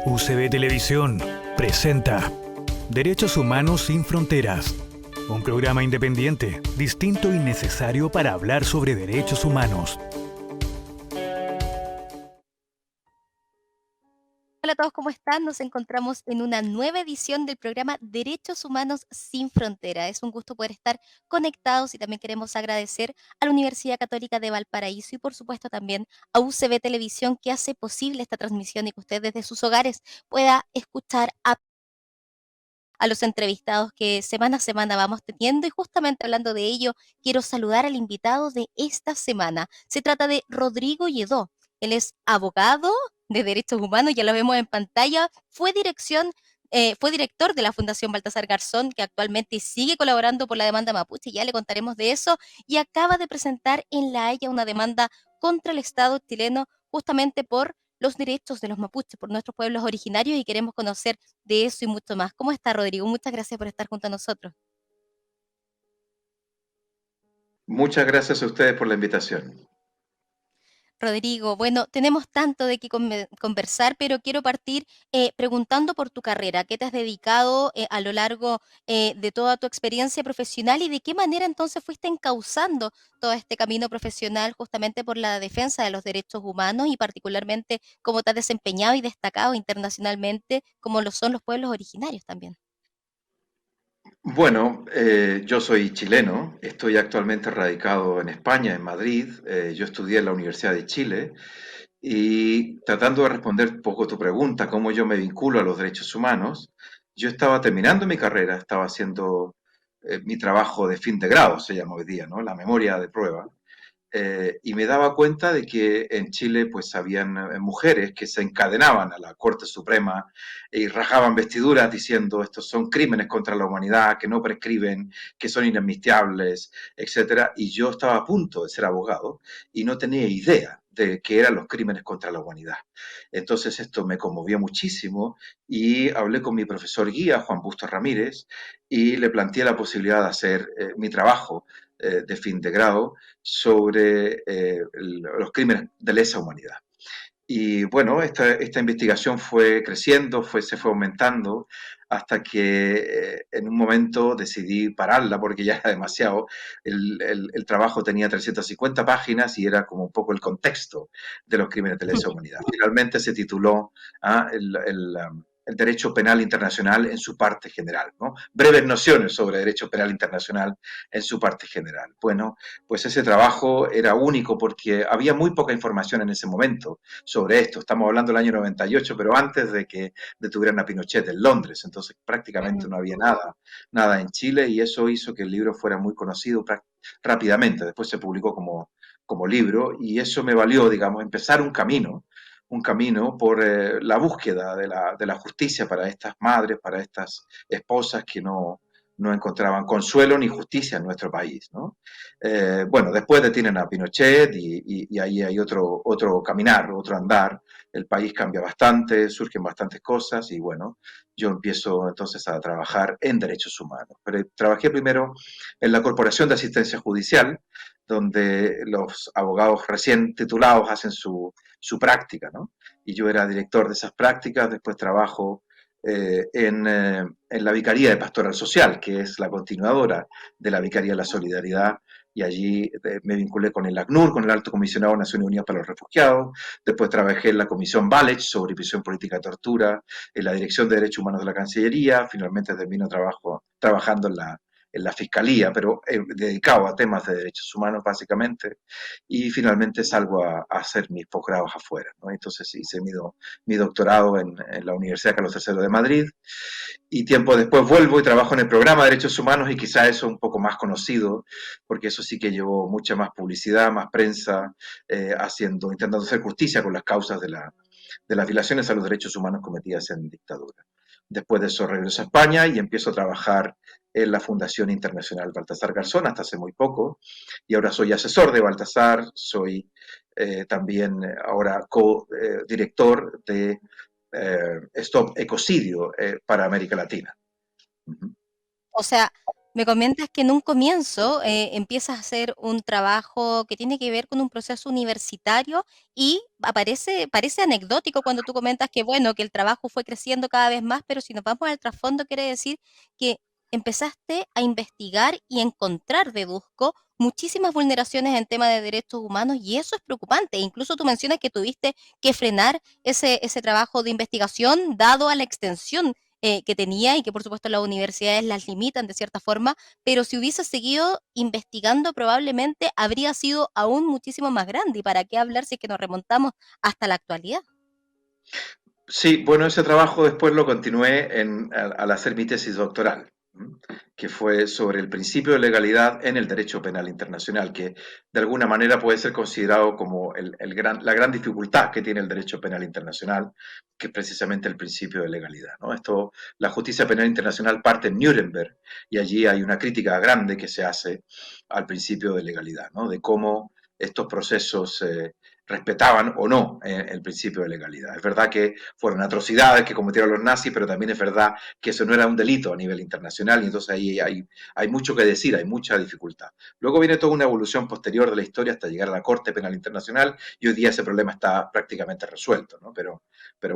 UCB Televisión presenta Derechos Humanos sin Fronteras, un programa independiente, distinto y necesario para hablar sobre derechos humanos. Hola a todos, ¿cómo están? Nos encontramos en una nueva edición del programa Derechos Humanos sin Frontera. Es un gusto poder estar conectados y también queremos agradecer a la Universidad Católica de Valparaíso y por supuesto también a UCB Televisión que hace posible esta transmisión y que usted desde sus hogares pueda escuchar a los entrevistados que semana a semana vamos teniendo y justamente hablando de ello, quiero saludar al invitado de esta semana. Se trata de Rodrigo Lledó. Él es abogado de derechos humanos, ya lo vemos en pantalla, fue director de la Fundación Baltasar Garzón, que actualmente sigue colaborando por la demanda mapuche, ya le contaremos de eso, y acaba de presentar en La Haya una demanda contra el Estado chileno justamente por los derechos de los mapuches, por nuestros pueblos originarios y queremos conocer de eso y mucho más. ¿Cómo está, Rodrigo? Muchas gracias por estar junto a nosotros. Muchas gracias a ustedes por la invitación. Rodrigo, bueno, tenemos tanto de qué conversar, pero quiero partir preguntando por tu carrera, qué te has dedicado a lo largo de toda tu experiencia profesional y de qué manera entonces fuiste encauzando todo este camino profesional justamente por la defensa de los derechos humanos y particularmente cómo te has desempeñado y destacado internacionalmente como lo son los pueblos originarios también. Bueno, yo soy chileno, estoy actualmente radicado en España, en Madrid. Yo estudié en la Universidad de Chile y tratando de responder un poco tu pregunta, cómo yo me vinculo a los derechos humanos, yo estaba terminando mi carrera, estaba haciendo mi trabajo de fin de grado, se llama hoy día, ¿no? La memoria de prueba. Y me daba cuenta de que en Chile pues habían mujeres que se encadenaban a la Corte Suprema y rajaban vestiduras diciendo estos son crímenes contra la humanidad, que no prescriben, que son inadmisibles, etcétera. Y yo estaba a punto de ser abogado y no tenía idea de qué eran los crímenes contra la humanidad. Entonces esto me conmovió muchísimo y hablé con mi profesor guía, Juan Bustos Ramírez, y le planteé la posibilidad de hacer mi trabajo de fin de grado sobre los crímenes de lesa humanidad. Y bueno, esta investigación fue creciendo, se fue aumentando, hasta que en un momento decidí pararla porque ya era demasiado. El trabajo tenía 350 páginas y era como un poco el contexto de los crímenes de lesa humanidad. Finalmente se tituló el derecho penal internacional en su parte general, ¿no? Breves nociones sobre derecho penal internacional en su parte general. Bueno, pues ese trabajo era único porque había muy poca información en ese momento sobre esto. Estamos hablando del año 98, pero antes de que detuvieran a Pinochet en Londres, entonces prácticamente no había nada en Chile y eso hizo que el libro fuera muy conocido rápidamente. Después se publicó como libro y eso me valió, digamos, empezar un camino por la búsqueda de la justicia para estas madres, para estas esposas que no encontraban consuelo ni justicia en nuestro país, ¿no? Bueno, después detienen a Pinochet y ahí hay otro caminar, otro andar. El país cambia bastante, surgen bastantes cosas y bueno, yo empiezo entonces a trabajar en derechos humanos. Pero trabajé primero en la Corporación de Asistencia Judicial, donde los abogados recién titulados hacen su práctica, ¿no? Y yo era director de esas prácticas, después trabajo en la Vicaría de Pastoral Social, que es la continuadora de la Vicaría de la Solidaridad, y allí me vinculé con el ACNUR, con el Alto Comisionado de Naciones Unidas para los Refugiados, después trabajé en la Comisión Valech sobre prisión política y tortura, en la Dirección de Derechos Humanos de la Cancillería, finalmente termino trabajando en la Fiscalía, pero dedicado a temas de derechos humanos básicamente, y finalmente salgo a hacer mis posgrados afuera, ¿no? Entonces hice mi doctorado en la Universidad Carlos III de Madrid, y tiempo después vuelvo y trabajo en el programa de Derechos Humanos y quizá eso un poco más conocido, porque eso sí que llevó mucha más publicidad, más prensa, intentando hacer justicia con las causas de las violaciones a los derechos humanos cometidas en dictadura. Después de eso regreso a España y empiezo a trabajar en la Fundación Internacional Baltasar Garzón hasta hace muy poco, y ahora soy asesor de Baltasar, soy también ahora co-director de Stop Ecocidio para América Latina. Uh -huh. O sea, Me comentas que en un comienzo empiezas a hacer un trabajo que tiene que ver con un proceso universitario y parece anecdótico cuando tú comentas que, bueno, que el trabajo fue creciendo cada vez más, pero si nos vamos al trasfondo, quiere decir que empezaste a investigar y encontrar, deduzco, muchísimas vulneraciones en tema de derechos humanos y eso es preocupante. Incluso tú mencionas que tuviste que frenar ese trabajo de investigación dado a la extensión que tenía y que por supuesto las universidades las limitan de cierta forma, pero si hubiese seguido investigando probablemente habría sido aún muchísimo más grande. ¿Y para qué hablar si es que nos remontamos hasta la actualidad? Sí, bueno, ese trabajo después lo continué al hacer mi tesis doctoral, ¿m? Que fue sobre el principio de legalidad en el derecho penal internacional, que de alguna manera puede ser considerado como la gran dificultad que tiene el derecho penal internacional, que es precisamente el principio de legalidad, ¿no? La justicia penal internacional parte en Nuremberg y allí hay una crítica grande que se hace al principio de legalidad, ¿no? De cómo estos procesos respetaban o no el principio de legalidad. Es verdad que fueron atrocidades que cometieron los nazis, pero también es verdad que eso no era un delito a nivel internacional y entonces ahí hay mucho que decir, hay mucha dificultad. Luego viene toda una evolución posterior de la historia hasta llegar a la Corte Penal Internacional y hoy día ese problema está prácticamente resuelto, ¿no? Pero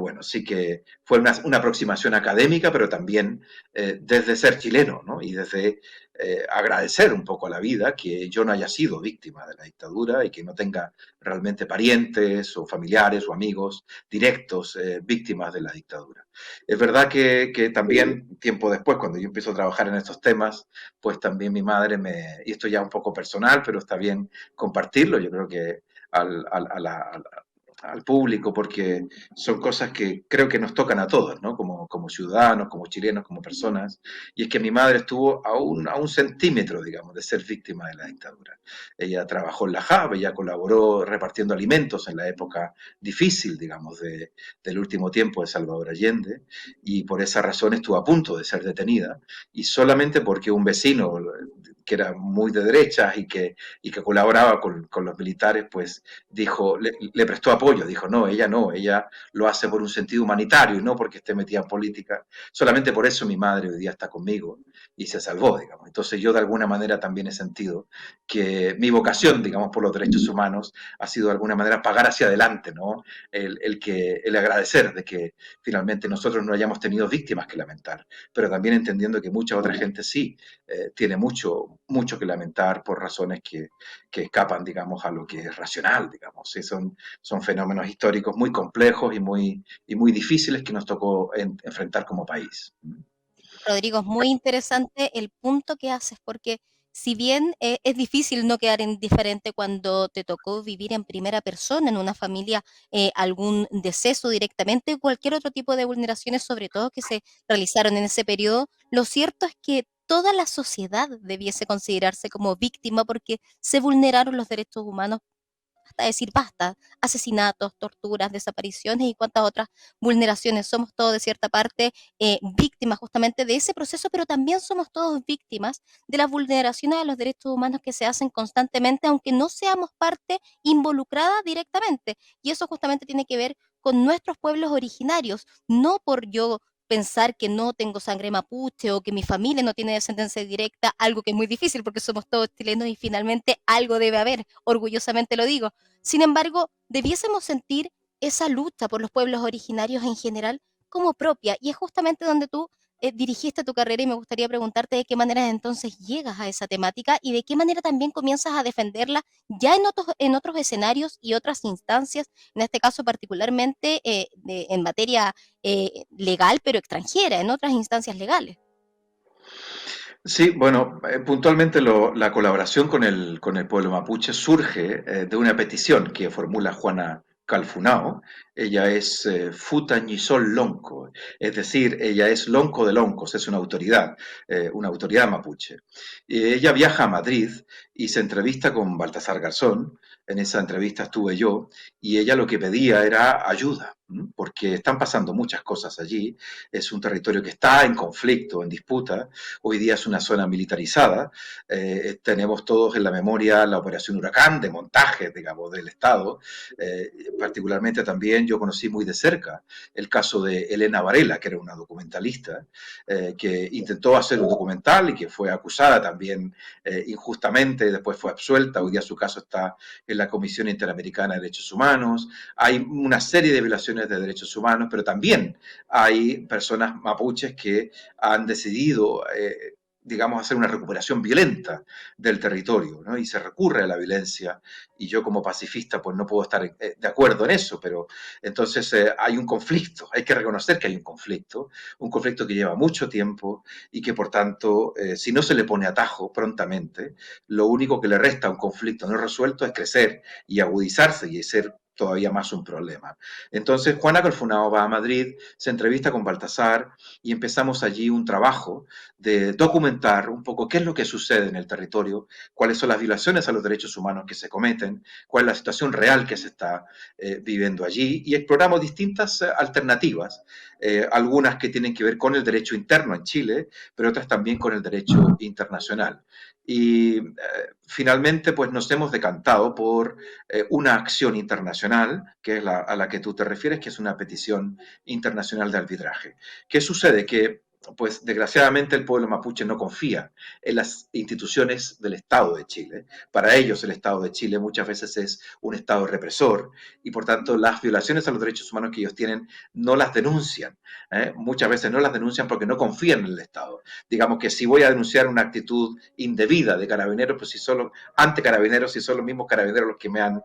bueno, sí que fue una aproximación académica, pero también desde ser chileno, ¿no? Y desde agradecer un poco a la vida que yo no haya sido víctima de la dictadura y que no tenga realmente parientes o familiares o amigos directos víctimas de la dictadura. Es verdad que también tiempo después, cuando yo empiezo a trabajar en estos temas, pues también mi madre y esto ya un poco personal, pero está bien compartirlo, yo creo que al público, porque son cosas que creo que nos tocan a todos, ¿no? Como ciudadanos, como chilenos, como personas. Y es que mi madre estuvo a un centímetro, digamos, de ser víctima de la dictadura. Ella trabajó en la JAB, ella colaboró repartiendo alimentos en la época difícil, digamos, del último tiempo de Salvador Allende, y por esa razón estuvo a punto de ser detenida, y solamente porque un vecino que era muy de derecha y que colaboraba con los militares, pues le prestó apoyo, dijo, no, ella lo hace por un sentido humanitario y no porque esté metida en política. Solamente por eso mi madre hoy día está conmigo y se salvó, digamos. Entonces yo de alguna manera también he sentido que mi vocación, digamos, por los derechos humanos ha sido de alguna manera pagar hacia adelante, ¿no? El agradecer de que finalmente nosotros no hayamos tenido víctimas que lamentar, pero también entendiendo que mucha otra gente sí tiene mucho que lamentar por razones que escapan, digamos, a lo que es racional, digamos. Sí, son fenómenos históricos muy complejos y muy difíciles que nos tocó enfrentar como país. Rodrigo, es muy interesante el punto que haces, porque si bien es difícil no quedar indiferente cuando te tocó vivir en primera persona, en una familia, algún deceso directamente, cualquier otro tipo de vulneraciones, sobre todo que se realizaron en ese periodo, lo cierto es que toda la sociedad debiese considerarse como víctima porque se vulneraron los derechos humanos hasta decir basta, asesinatos, torturas, desapariciones y cuantas otras vulneraciones. Somos todos de cierta parte víctimas justamente de ese proceso, pero también somos todos víctimas de las vulneraciones a los derechos humanos que se hacen constantemente, aunque no seamos parte involucrada directamente. Y eso justamente tiene que ver con nuestros pueblos originarios, no por yo pensar que no tengo sangre mapuche o que mi familia no tiene descendencia directa, algo que es muy difícil porque somos todos chilenos y finalmente algo debe haber, orgullosamente lo digo. Sin embargo, debiésemos sentir esa lucha por los pueblos originarios en general como propia y es justamente donde tú dirigiste tu carrera y me gustaría preguntarte de qué manera entonces llegas a esa temática y de qué manera también comienzas a defenderla ya en otros escenarios y otras instancias, en este caso particularmente en materia legal, pero extranjera, en otras instancias legales. Sí, bueno, puntualmente la colaboración con el pueblo mapuche surge de una petición que formula Juana Calfunao. Ella es Futa Ñizol Lonco, es decir, ella es Lonco de Loncos, es una autoridad mapuche. Y ella viaja a Madrid y se entrevista con Baltasar Garzón. En esa entrevista estuve yo y ella lo que pedía era ayuda. porque están pasando muchas cosas allí. Es un territorio que está en conflicto, en disputa. Hoy día es una zona militarizada. Tenemos todos en la memoria la operación Huracán de montaje, digamos, del Estado. Particularmente también yo conocí muy de cerca el caso de Elena Varela, que era una documentalista, que intentó hacer un documental y que fue acusada también injustamente, después fue absuelta. Hoy día su caso está en la Comisión Interamericana de Derechos Humanos. Hay una serie de violaciones de derechos humanos, pero también hay personas mapuches que han decidido, digamos, hacer una recuperación violenta del territorio, ¿no? Y se recurre a la violencia, y yo como pacifista pues no puedo estar de acuerdo en eso, pero entonces hay un conflicto, hay que reconocer que hay un conflicto que lleva mucho tiempo y que por tanto, si no se le pone atajo prontamente, lo único que le resta a un conflicto no resuelto es crecer y agudizarse y ser todavía más un problema. Entonces, Juana Calfunao va a Madrid, se entrevista con Baltasar y empezamos allí un trabajo de documentar un poco qué es lo que sucede en el territorio, cuáles son las violaciones a los derechos humanos que se cometen, cuál es la situación real que se está viviendo allí, y exploramos distintas alternativas, algunas que tienen que ver con el derecho interno en Chile, pero otras también con el derecho internacional. Y finalmente pues nos hemos decantado por una acción internacional, que es a la que tú te refieres, que es una petición internacional de arbitraje. ¿Qué sucede? Que pues desgraciadamente el pueblo mapuche no confía en las instituciones del Estado de Chile. Para ellos el Estado de Chile muchas veces es un Estado represor, y por tanto las violaciones a los derechos humanos que ellos tienen no las denuncian. Muchas veces no las denuncian porque no confían en el Estado. Digamos que si voy a denunciar una actitud indebida de carabineros, pues si solo ante carabineros, si son los mismos carabineros los que me han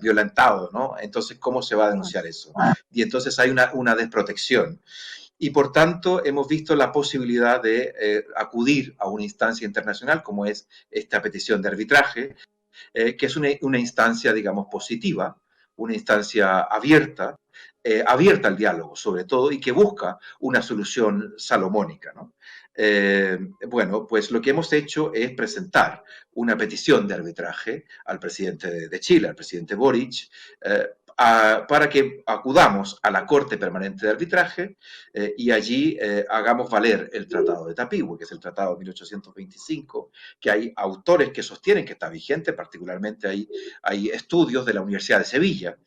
violentado, ¿no? Entonces, ¿cómo se va a denunciar eso? Y entonces hay una desprotección. Y por tanto hemos visto la posibilidad de acudir a una instancia internacional como es esta petición de arbitraje, que es una instancia, digamos, positiva, una instancia abierta, abierta al diálogo sobre todo, y que busca una solución salomónica, ¿no? Bueno, pues lo que hemos hecho es presentar una petición de arbitraje al presidente de Chile, al presidente Boric, para que acudamos a la Corte Permanente de Arbitraje y allí hagamos valer el Tratado de Tapigüe, que es el Tratado de 1825, que hay autores que sostienen que está vigente, particularmente hay estudios de la Universidad de Sevilla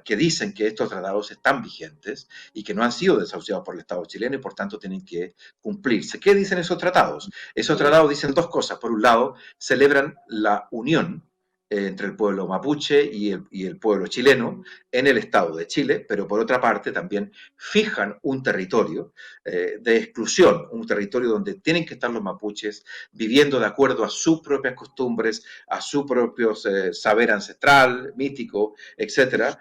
que dicen que estos tratados están vigentes y que no han sido desahuciados por el Estado chileno y por tanto tienen que cumplirse. ¿Qué dicen esos tratados? Esos tratados dicen dos cosas. Por un lado, celebran la unión entre el pueblo mapuche y el pueblo chileno en el Estado de Chile, pero por otra parte también fijan un territorio de exclusión, un territorio donde tienen que estar los mapuches viviendo de acuerdo a sus propias costumbres, a su propio saber ancestral, mítico, etcétera,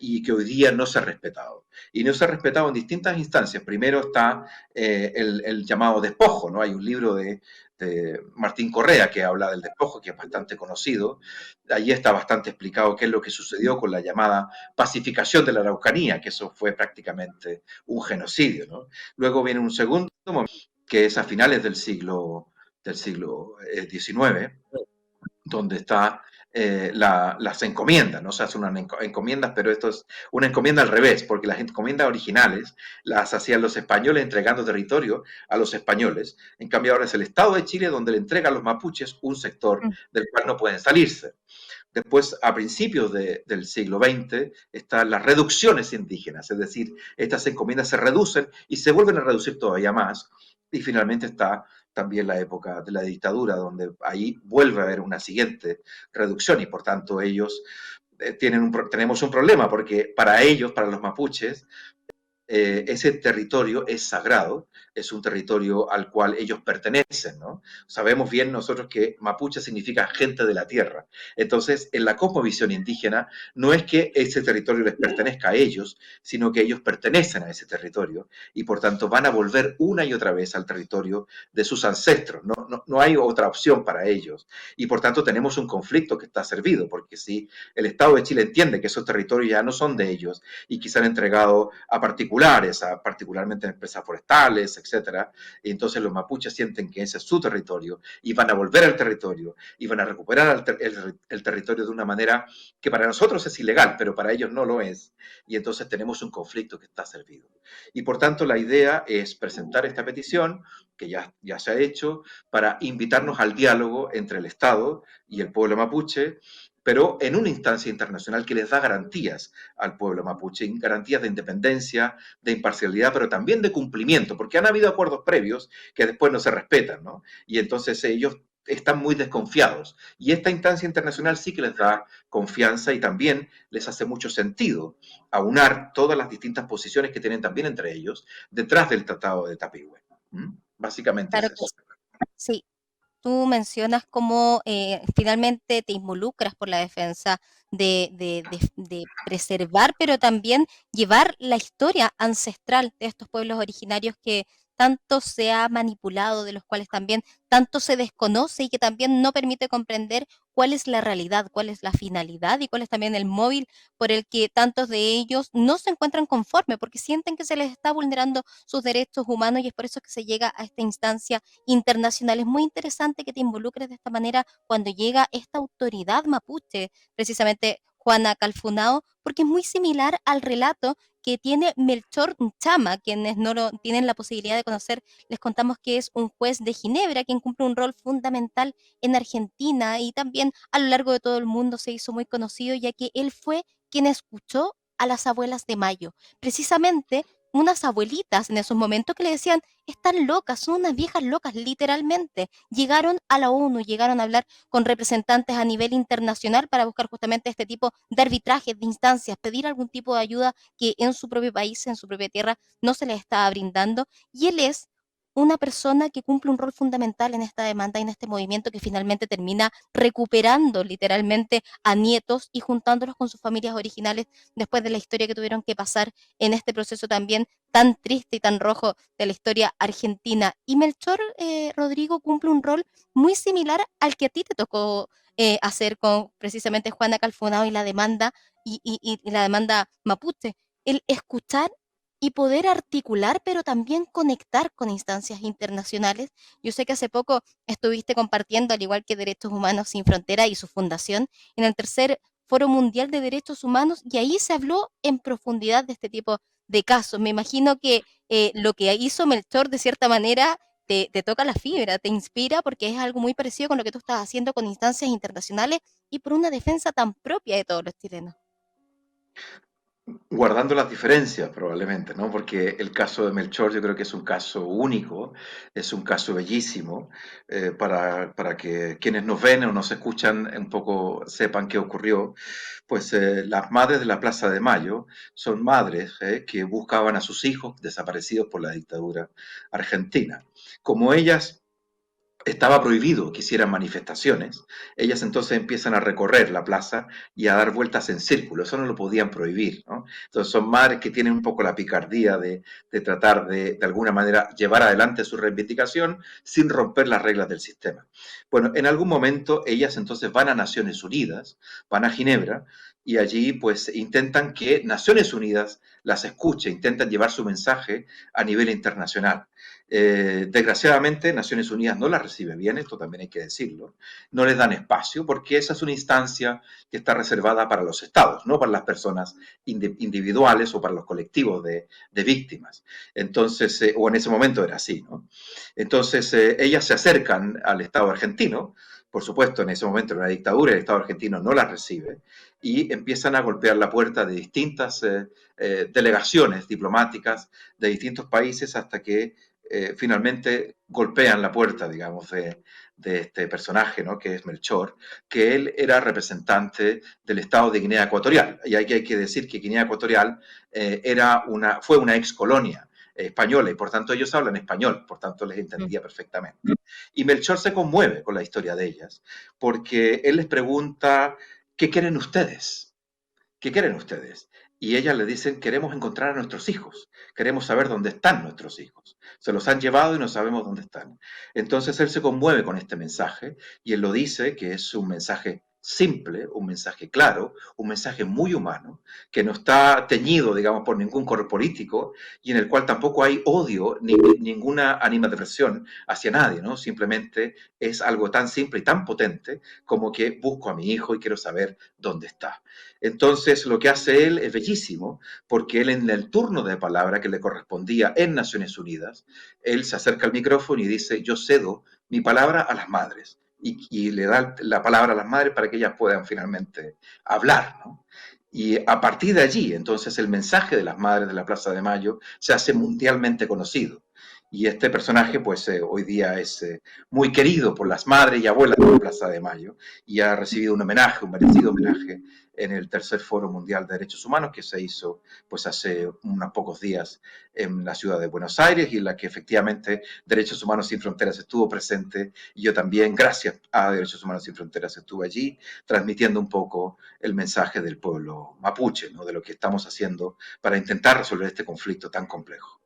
y que hoy día no se ha respetado. Y no se ha respetado en distintas instancias. Primero está el llamado despojo, ¿no? Hay un libro de Martín Correa que habla del despojo, que es bastante conocido. Allí está bastante explicado qué es lo que sucedió con la llamada pacificación de la Araucanía, que eso fue prácticamente un genocidio, ¿no? Luego viene un segundo momento, que es a finales del siglo XIX, donde está las encomiendas, ¿no? Se hacen unas encomiendas, pero esto es una encomienda al revés, porque las encomiendas originales las hacían los españoles entregando territorio a los españoles. En cambio ahora es el Estado de Chile donde le entrega a los mapuches un sector del cual no pueden salirse. Después, a principios del siglo XX, están las reducciones indígenas, es decir, estas encomiendas se reducen y se vuelven a reducir todavía más. Y finalmente está también la época de la dictadura, donde ahí vuelve a haber una siguiente reducción y por tanto ellos tenemos un problema, porque para ellos, para los mapuches, ese territorio es sagrado, es un territorio al cual ellos pertenecen, ¿no? Sabemos bien nosotros que mapuche significa gente de la tierra. Entonces, en la cosmovisión indígena, no es que ese territorio les pertenezca a ellos, sino que ellos pertenecen a ese territorio y por tanto van a volver una y otra vez al territorio de sus ancestros. No hay otra opción para ellos. Y por tanto tenemos un conflicto que está servido, porque si el Estado de Chile entiende que esos territorios ya no son de ellos y que se han entregado a particulares particulares, particularmente en empresas forestales, etcétera. Y entonces los mapuches sienten que ese es su territorio y van a volver al territorio y van a recuperar el territorio de una manera que para nosotros es ilegal, pero para ellos no lo es. Y entonces tenemos un conflicto que está servido. Y por tanto la idea es presentar esta petición, que ya se ha hecho, para invitarnos al diálogo entre el Estado y el pueblo mapuche, pero en una instancia internacional que les da garantías al pueblo mapuche, garantías de independencia, de imparcialidad, pero también de cumplimiento, porque han habido acuerdos previos que después no se respetan, ¿no? Y entonces ellos están muy desconfiados. Y esta instancia internacional sí que les da confianza y también les hace mucho sentido aunar todas las distintas posiciones que tienen también entre ellos detrás del Tratado de Tapigüe. ¿Mm? Básicamente es Claro que eso. sí. Tú mencionas cómo finalmente te involucras por la defensa de preservar, pero también llevar la historia ancestral de estos pueblos originarios que tanto se ha manipulado, de los cuales también tanto se desconoce y que también no permite comprender cuál es la realidad, cuál es la finalidad y cuál es también el móvil por el que tantos de ellos no se encuentran conformes porque sienten que se les está vulnerando sus derechos humanos y es por eso que se llega a esta instancia internacional. Es muy interesante que te involucres de esta manera cuando llega esta autoridad mapuche, precisamente Juana Calfunao, porque es muy similar al relato que tiene Melchor Chama, quienes no lo tienen la posibilidad de conocer, les contamos que es un juez de Ginebra, quien cumple un rol fundamental en Argentina y también a lo largo de todo el mundo se hizo muy conocido, ya que él fue quien escuchó a las abuelas de Mayo. Precisamente unas abuelitas en esos momentos que le decían, están locas, son unas viejas locas, literalmente. Llegaron a la ONU, llegaron a hablar con representantes a nivel internacional para buscar justamente este tipo de arbitrajes, de instancias, pedir algún tipo de ayuda que en su propio país, en su propia tierra, no se les estaba brindando. Y él es una persona que cumple un rol fundamental en esta demanda y en este movimiento que finalmente termina recuperando literalmente a nietos y juntándolos con sus familias originales después de la historia que tuvieron que pasar en este proceso también tan triste y tan rojo de la historia argentina. Y Melchor Rodrigo cumple un rol muy similar al que a ti te tocó hacer con precisamente Juana Calfonao y la demanda y la demanda mapuche, el escuchar y poder articular, pero también conectar con instancias internacionales. Yo sé que hace poco estuviste compartiendo, al igual que Derechos Humanos Sin Frontera y su fundación, en el tercer Foro Mundial de Derechos Humanos, y ahí se habló en profundidad de este tipo de casos. Me imagino que lo que hizo Melchor, de cierta manera, te toca la fibra, te inspira, porque es algo muy parecido con lo que tú estás haciendo con instancias internacionales y por una defensa tan propia de todos los chilenos. Guardando las diferencias probablemente, ¿no? Porque el caso de Melchor yo creo que es un caso único, es un caso bellísimo, para que quienes nos ven o nos escuchan un poco sepan qué ocurrió. Pues las madres de la Plaza de Mayo son madres que buscaban a sus hijos desaparecidos por la dictadura argentina. Como ellas estaba prohibido que hicieran manifestaciones, ellas entonces empiezan a recorrer la plaza y a dar vueltas en círculo, eso no lo podían prohibir, ¿no? Entonces son madres que tienen un poco la picardía de tratar de alguna manera llevar adelante su reivindicación sin romper las reglas del sistema. Bueno, en algún momento ellas entonces van a Naciones Unidas, van a Ginebra y allí pues intentan que Naciones Unidas las escuche, intentan llevar su mensaje a nivel internacional. Desgraciadamente, Naciones Unidas no la recibe bien, esto también hay que decirlo. No les dan espacio porque esa es una instancia que está reservada para los estados, no para las personas individuales o para los colectivos de víctimas. Entonces, o en ese momento era así, ¿no? Entonces, ellas se acercan al Estado argentino, por supuesto, en ese momento era una dictadura, el Estado argentino no la recibe, y empiezan a golpear la puerta de distintas delegaciones diplomáticas de distintos países hasta que finalmente golpean la puerta, digamos, de este personaje, ¿no? Que es Melchor, que él era representante del Estado de Guinea Ecuatorial. Y hay que decir que Guinea Ecuatorial fue una ex colonia española y por tanto ellos hablan español, por tanto les entendía perfectamente. Y Melchor se conmueve con la historia de ellas, porque él les pregunta, ¿qué quieren ustedes? ¿Qué quieren ustedes? Y ellas le dicen, queremos encontrar a nuestros hijos, queremos saber dónde están nuestros hijos. Se los han llevado y no sabemos dónde están. Entonces él se conmueve con este mensaje y él lo dice que es un mensaje simple, un mensaje claro, un mensaje muy humano, que no está teñido, digamos, por ningún color político y en el cual tampoco hay odio ni ninguna animadversión hacia nadie, ¿no? Simplemente es algo tan simple y tan potente como que busco a mi hijo y quiero saber dónde está. Entonces, lo que hace él es bellísimo, porque él en el turno de palabra que le correspondía en Naciones Unidas, él se acerca al micrófono y dice, yo cedo mi palabra a las madres. Y le da la palabra a las madres para que ellas puedan finalmente hablar, ¿no? Y a partir de allí, entonces, el mensaje de las madres de la Plaza de Mayo se hace mundialmente conocido. Y este personaje, pues hoy día es muy querido por las madres y abuelas de la Plaza de Mayo y ha recibido un homenaje, un merecido homenaje en el tercer Foro Mundial de Derechos Humanos que se hizo pues hace unos pocos días en la ciudad de Buenos Aires y en la que efectivamente Derechos Humanos Sin Fronteras estuvo presente y yo también, gracias a Derechos Humanos Sin Fronteras, estuve allí transmitiendo un poco el mensaje del pueblo mapuche, ¿no? De lo que estamos haciendo para intentar resolver este conflicto tan complejo.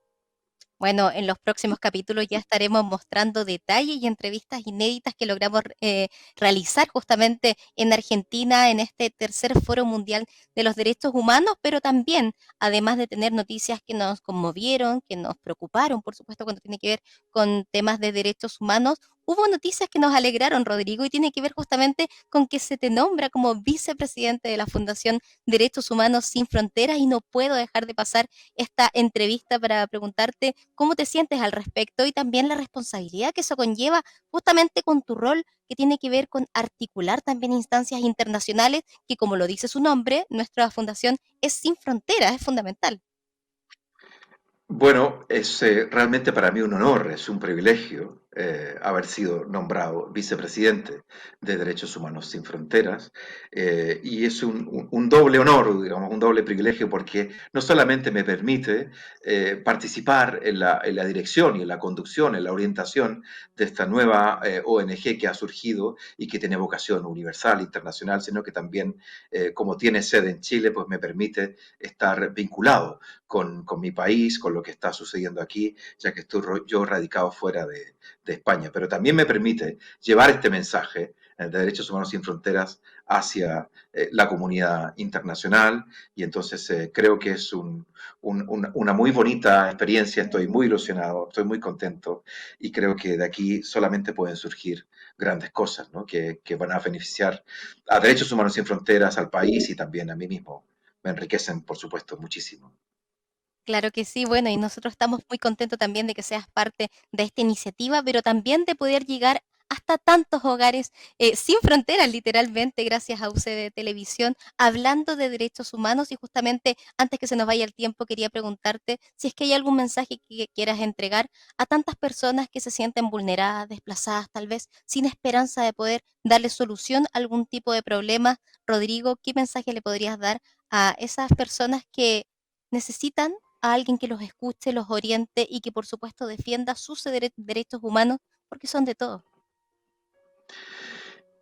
Bueno, en los próximos capítulos ya estaremos mostrando detalles y entrevistas inéditas que logramos realizar justamente en Argentina en este tercer Foro Mundial de los Derechos Humanos, pero también, además de tener noticias que nos conmovieron, que nos preocuparon, por supuesto, cuando tiene que ver con temas de derechos humanos, hubo noticias que nos alegraron, Rodrigo, y tiene que ver justamente con que se te nombra como vicepresidente de la Fundación Derechos Humanos Sin Fronteras y no puedo dejar de pasar esta entrevista para preguntarte cómo te sientes al respecto y también la responsabilidad que eso conlleva justamente con tu rol que tiene que ver con articular también instancias internacionales que, como lo dice su nombre, nuestra fundación es sin fronteras, es fundamental. Bueno, es realmente para mí un honor, es un privilegio haber sido nombrado vicepresidente de Derechos Humanos Sin Fronteras y es un doble honor, digamos, un doble privilegio porque no solamente me permite participar en la dirección y en la conducción, en la orientación de esta nueva ONG que ha surgido y que tiene vocación universal, internacional, sino que también, como tiene sede en Chile, pues me permite estar vinculado con mi país, con lo que está sucediendo aquí, ya que estoy yo radicado fuera de España. Pero también me permite llevar este mensaje de Derechos Humanos Sin Fronteras hacia la comunidad internacional y entonces creo que es una muy bonita experiencia, estoy muy ilusionado, estoy muy contento y creo que de aquí solamente pueden surgir grandes cosas, ¿no? Que van a beneficiar a Derechos Humanos Sin Fronteras, al país y también a mí mismo. Me enriquecen, por supuesto, muchísimo. Claro que sí, bueno, y nosotros estamos muy contentos también de que seas parte de esta iniciativa, pero también de poder llegar hasta tantos hogares sin fronteras, literalmente, gracias a UCD Televisión, hablando de derechos humanos. Y justamente antes que se nos vaya el tiempo, quería preguntarte si es que hay algún mensaje que quieras entregar a tantas personas que se sienten vulneradas, desplazadas, tal vez sin esperanza de poder darle solución a algún tipo de problema. Rodrigo, ¿qué mensaje le podrías dar a esas personas que necesitan a alguien que los escuche, los oriente y que por supuesto defienda sus derechos humanos porque son de todos?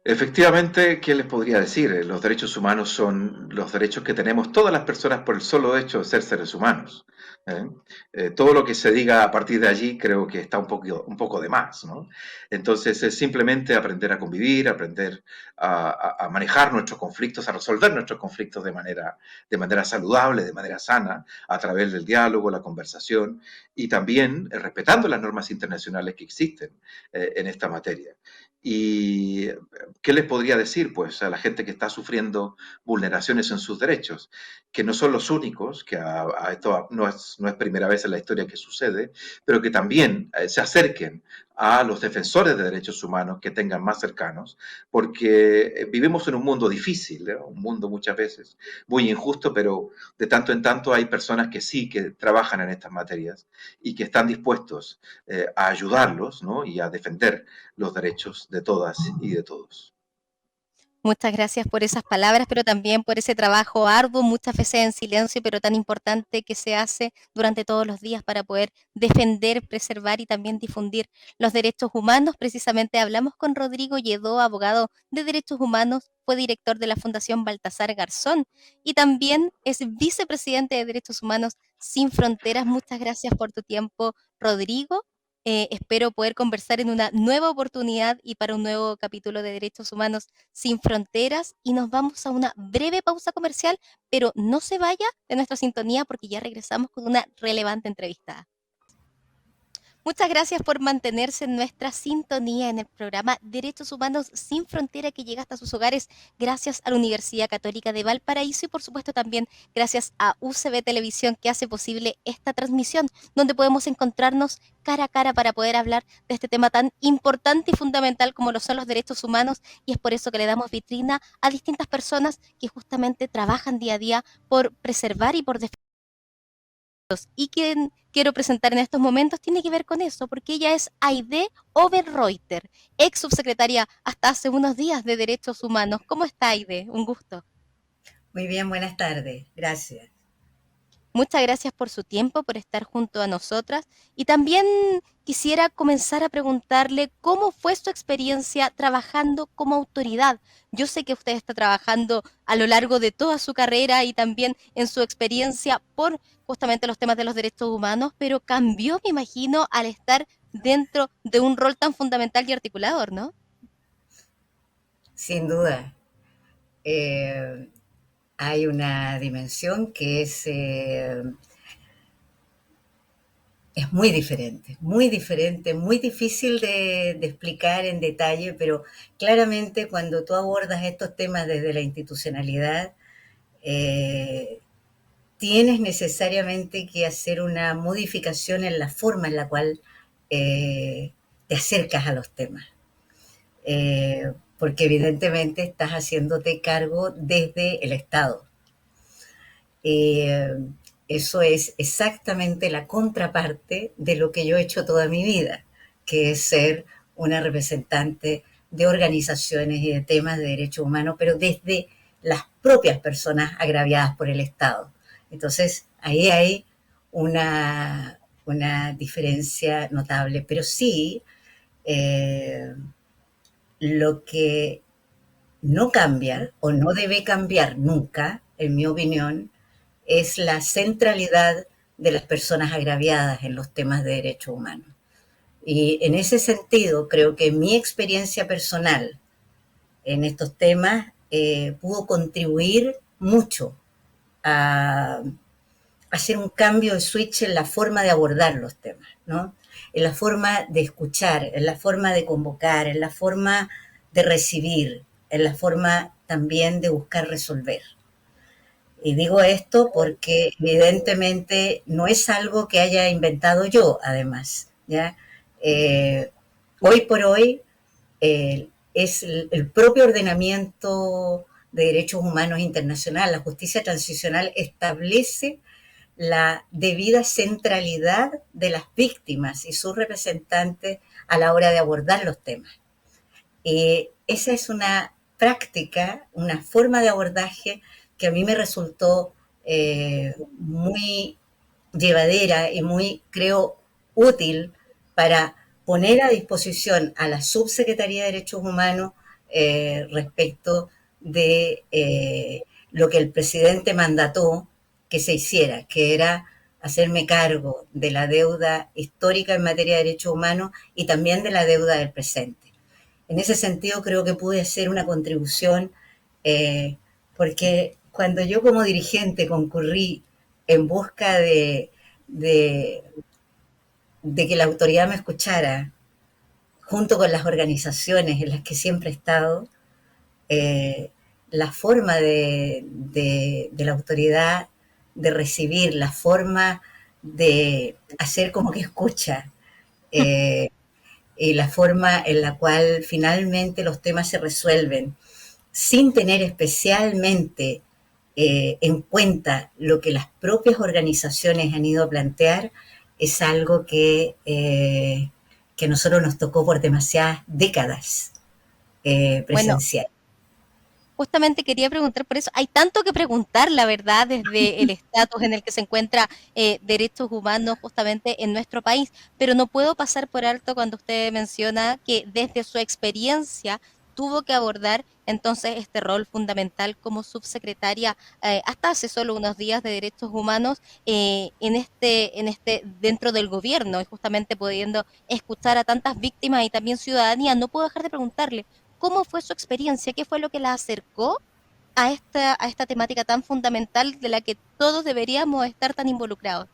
Efectivamente, ¿qué les podría decir? Los derechos humanos son los derechos que tenemos todas las personas por el solo hecho de ser seres humanos. ¿Eh? Todo lo que se diga a partir de allí creo que está un poco de más, ¿no? Entonces es simplemente aprender a convivir, aprender a manejar nuestros conflictos, a resolver nuestros conflictos de manera saludable, de manera sana, a través del diálogo, la conversación y también respetando las normas internacionales que existen en esta materia. Y ¿qué les podría decir? Pues a la gente que está sufriendo vulneraciones en sus derechos, que no son los únicos, que a esto no es primera vez en la historia que sucede, pero que también se acerquen a los defensores de derechos humanos que tengan más cercanos, porque vivimos en un mundo difícil, un mundo muchas veces muy injusto, pero de tanto en tanto hay personas que sí, que trabajan en estas materias y que están dispuestos a ayudarlos, ¿no? Y a defender los derechos de todas y de todos. Muchas gracias por esas palabras, pero también por ese trabajo arduo, muchas veces en silencio, pero tan importante que se hace durante todos los días para poder defender, preservar y también difundir los derechos humanos. Precisamente hablamos con Rodrigo Lledó, abogado de derechos humanos, fue director de la Fundación Baltasar Garzón y también es vicepresidente de Derechos Humanos Sin Fronteras. Muchas gracias por tu tiempo, Rodrigo. espero poder conversar en una nueva oportunidad y para un nuevo capítulo de Derechos Humanos sin Fronteras. Y nos vamos a una breve pausa comercial, pero no se vaya de nuestra sintonía porque ya regresamos con una relevante entrevista. Muchas gracias por mantenerse en nuestra sintonía en el programa Derechos Humanos sin Frontera, que llega hasta sus hogares gracias a la Universidad Católica de Valparaíso y por supuesto también gracias a UCB Televisión, que hace posible esta transmisión, donde podemos encontrarnos cara a cara para poder hablar de este tema tan importante y fundamental como lo son los derechos humanos, y es por eso que le damos vitrina a distintas personas que justamente trabajan día a día por preservar y por defender. Y quien quiero presentar en estos momentos tiene que ver con eso, porque ella es Aide Oberreuter, ex subsecretaria hasta hace unos días de Derechos Humanos. ¿Cómo está, Aide? Un gusto. Muy bien, buenas tardes. Gracias. Muchas gracias por su tiempo, por estar junto a nosotras. Y también quisiera comenzar a preguntarle cómo fue su experiencia trabajando como autoridad. Yo sé que usted está trabajando a lo largo de toda su carrera y también en su experiencia por justamente los temas de los derechos humanos, pero cambió, me imagino, al estar dentro de un rol tan fundamental y articulador, ¿no? Sin duda, eh, hay una dimensión que es muy diferente, muy difícil de explicar en detalle, pero claramente cuando tú abordas estos temas desde la institucionalidad, eh, tienes necesariamente que hacer una modificación en la forma en la cual te acercas a los temas. Porque evidentemente estás haciéndote cargo desde el Estado. Eh, Eso es exactamente la contraparte de lo que yo he hecho toda mi vida, que es ser una representante de organizaciones y de temas de derechos humanos, pero desde las propias personas agraviadas por el Estado. Entonces, ahí hay una diferencia notable, pero sí, eh, lo que no cambia o no debe cambiar nunca, en mi opinión, es la centralidad de las personas agraviadas en los temas de derechos humanos. Y en ese sentido, creo que mi experiencia personal en estos temas pudo contribuir mucho a hacer un cambio de switch en la forma de abordar los temas, ¿no? En la forma de escuchar, en la forma de convocar, en la forma de recibir, en la forma también de buscar resolver. Y digo esto porque evidentemente no es algo que haya inventado yo, además, ¿ya? Eh, Hoy por hoy es el propio ordenamiento de derechos humanos internacional, la justicia transicional establece la debida centralidad de las víctimas y sus representantes a la hora de abordar los temas. Esa es una práctica, una forma de abordaje que a mí me resultó muy llevadera y muy, creo, útil para poner a disposición a la Subsecretaría de Derechos Humanos respecto de lo que el presidente mandató que se hiciera, que era hacerme cargo de la deuda histórica en materia de derechos humanos y también de la deuda del presente. En ese sentido creo que pude hacer una contribución porque cuando yo como dirigente concurrí en busca de que la autoridad me escuchara, junto con las organizaciones en las que siempre he estado, eh, la forma de la autoridad de recibir, la forma de hacer como que escucha, eh, y la forma en la cual finalmente los temas se resuelven, sin tener especialmente en cuenta lo que las propias organizaciones han ido a plantear, es algo que a nosotros nos tocó por demasiadas décadas Bueno, presenciar. justamente quería preguntar por eso. Hay tanto que preguntar, la verdad, desde el estatus en el que se encuentra derechos humanos justamente en nuestro país, pero no puedo pasar por alto cuando usted menciona que desde su experiencia tuvo que abordar entonces este rol fundamental como subsecretaria hasta hace solo unos días de Derechos Humanos dentro del gobierno y justamente pudiendo escuchar a tantas víctimas y también ciudadanía. No puedo dejar de preguntarle cómo fue su experiencia, qué fue lo que la acercó a esta temática tan fundamental de la que todos deberíamos estar tan involucrados.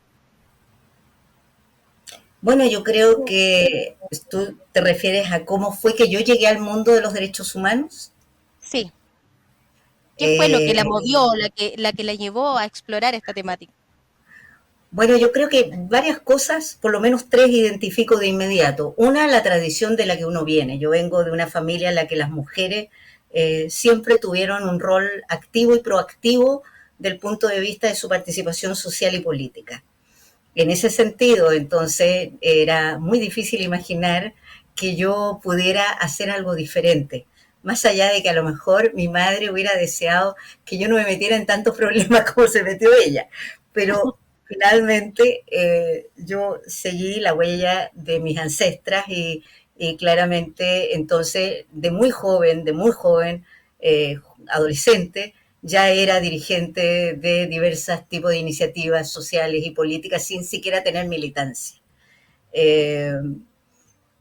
Bueno, yo creo que tú te refieres a cómo fue que yo llegué al mundo de los derechos humanos. Sí, ¿qué fue lo que la Eh, movió, la que la llevó a explorar esta temática? bueno, yo creo que varias cosas, por lo menos tres, identifico de inmediato. Una, la tradición de la que uno viene. Yo vengo de una familia en la que las mujeres siempre tuvieron un rol activo y proactivo del punto de vista de su participación social y política. En ese sentido, entonces, era muy difícil imaginar que yo pudiera hacer algo diferente. Más allá de que a lo mejor mi madre hubiera deseado que yo no me metiera en tantos problemas como se metió ella. Pero finalmente yo seguí la huella de mis ancestras y claramente entonces de muy joven, adolescente, ya era dirigente de diversos tipos de iniciativas sociales y políticas sin siquiera tener militancia. Eh,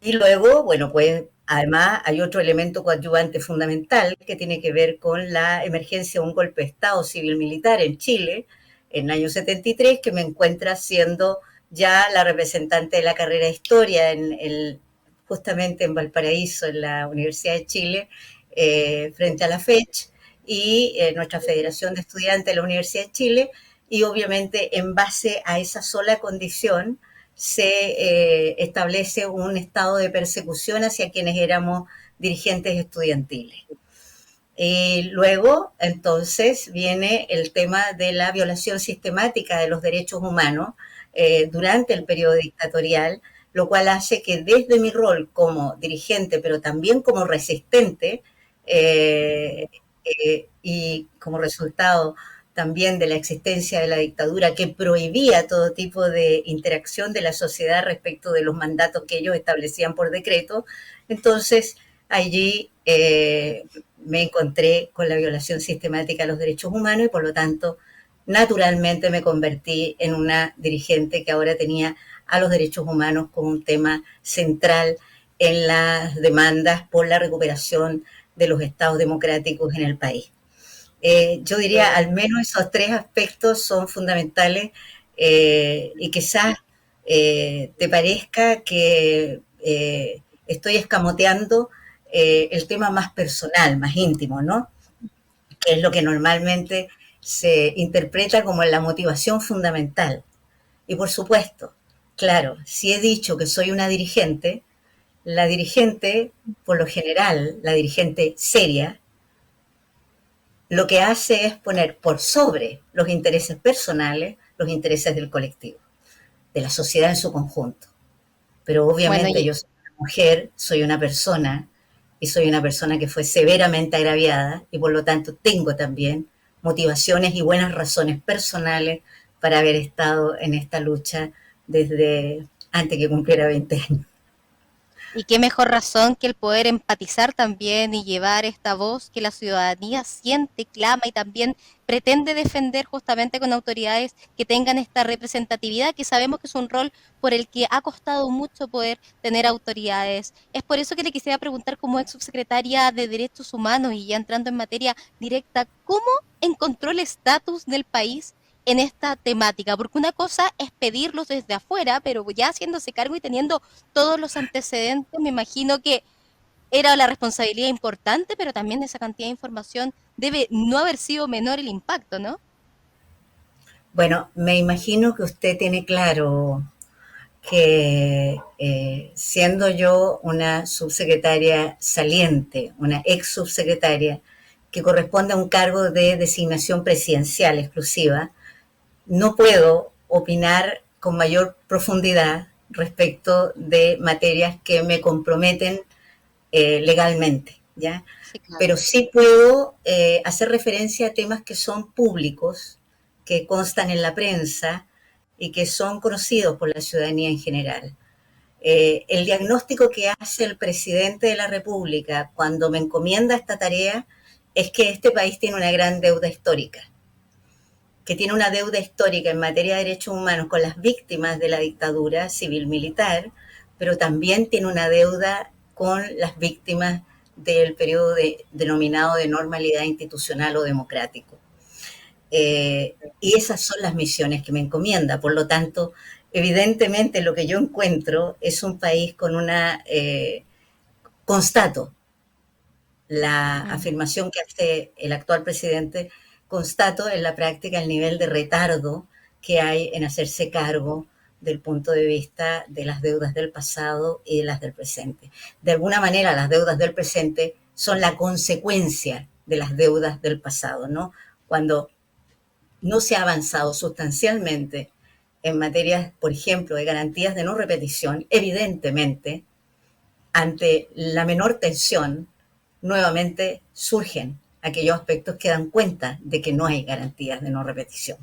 y luego, bueno, pues además hay otro elemento coadyuvante fundamental que tiene que ver con la emergencia de un golpe de Estado civil-militar en Chile en el año 73, que me encuentra siendo ya la representante de la carrera de Historia justamente en Valparaíso, en la Universidad de Chile, frente a la FECH y nuestra Federación de Estudiantes de la Universidad de Chile, y obviamente en base a esa sola condición se establece un estado de persecución hacia quienes éramos dirigentes estudiantiles. Y luego, entonces, viene el tema de la violación sistemática de los derechos humanos durante el periodo dictatorial, lo cual hace que desde mi rol como dirigente, pero también como resistente, y como resultado también de la existencia de la dictadura que prohibía todo tipo de interacción de la sociedad respecto de los mandatos que ellos establecían por decreto. Entonces, allí me encontré con la violación sistemática de los derechos humanos y por lo tanto, naturalmente me convertí en una dirigente que ahora tenía a los derechos humanos como un tema central en las demandas por la recuperación de los estados democráticos en el país. Yo diría al menos esos tres aspectos son fundamentales y quizás te parezca que estoy escamoteando el tema más personal, más íntimo, ¿no? Que es lo que normalmente se interpreta como la motivación fundamental. Y por supuesto, claro, si he dicho que soy una dirigente, la dirigente, por lo general, la dirigente seria, lo que hace es poner por sobre los intereses personales los intereses del colectivo, de la sociedad en su conjunto. Pero Bueno, obviamente yo soy una mujer, soy una persona, y soy una persona que fue severamente agraviada, y por lo tanto tengo también motivaciones y buenas razones personales para haber estado en esta lucha desde antes que cumpliera 20 años. y qué mejor razón que el poder empatizar también y llevar esta voz que la ciudadanía siente, clama y también pretende defender justamente con autoridades que tengan esta representatividad, que sabemos que es un rol por el que ha costado mucho poder tener autoridades. Es por eso que le quisiera preguntar como ex subsecretaria de Derechos Humanos y ya entrando en materia directa, ¿cómo encontró el estatus del país en esta temática? Porque una cosa es pedirlos desde afuera, pero ya haciéndose cargo y teniendo todos los antecedentes, me imagino que era la responsabilidad importante, pero también de esa cantidad de información debe no haber sido menor el impacto, ¿no? Bueno, me imagino que usted tiene claro que siendo yo una subsecretaria saliente, una ex subsecretaria, que corresponde a un cargo de designación presidencial exclusiva, no puedo opinar con mayor profundidad respecto de materias que me comprometen legalmente, ¿ya? Sí, claro. Pero sí puedo hacer referencia a temas que son públicos, que constan en la prensa y que son conocidos por la ciudadanía en general. El diagnóstico que hace el presidente de la República cuando me encomienda esta tarea es que este país tiene una gran deuda histórica, que tiene una deuda histórica en materia de derechos humanos con las víctimas de la dictadura civil-militar, pero también tiene una deuda con las víctimas del periodo denominado de normalidad institucional o democrático. Y esas son las misiones que me encomienda. Por lo tanto, evidentemente lo que yo encuentro es un país con una... constato la afirmación que hace el actual presidente, constato en la práctica el nivel de retardo que hay en hacerse cargo del punto de vista de las deudas del pasado y de las del presente. De alguna manera, las deudas del presente son la consecuencia de las deudas del pasado, ¿no? Cuando no se ha avanzado sustancialmente en materias, por ejemplo, de garantías de no repetición, evidentemente, ante la menor tensión, nuevamente surgen aquellos aspectos que dan cuenta de que no hay garantías de no repetición.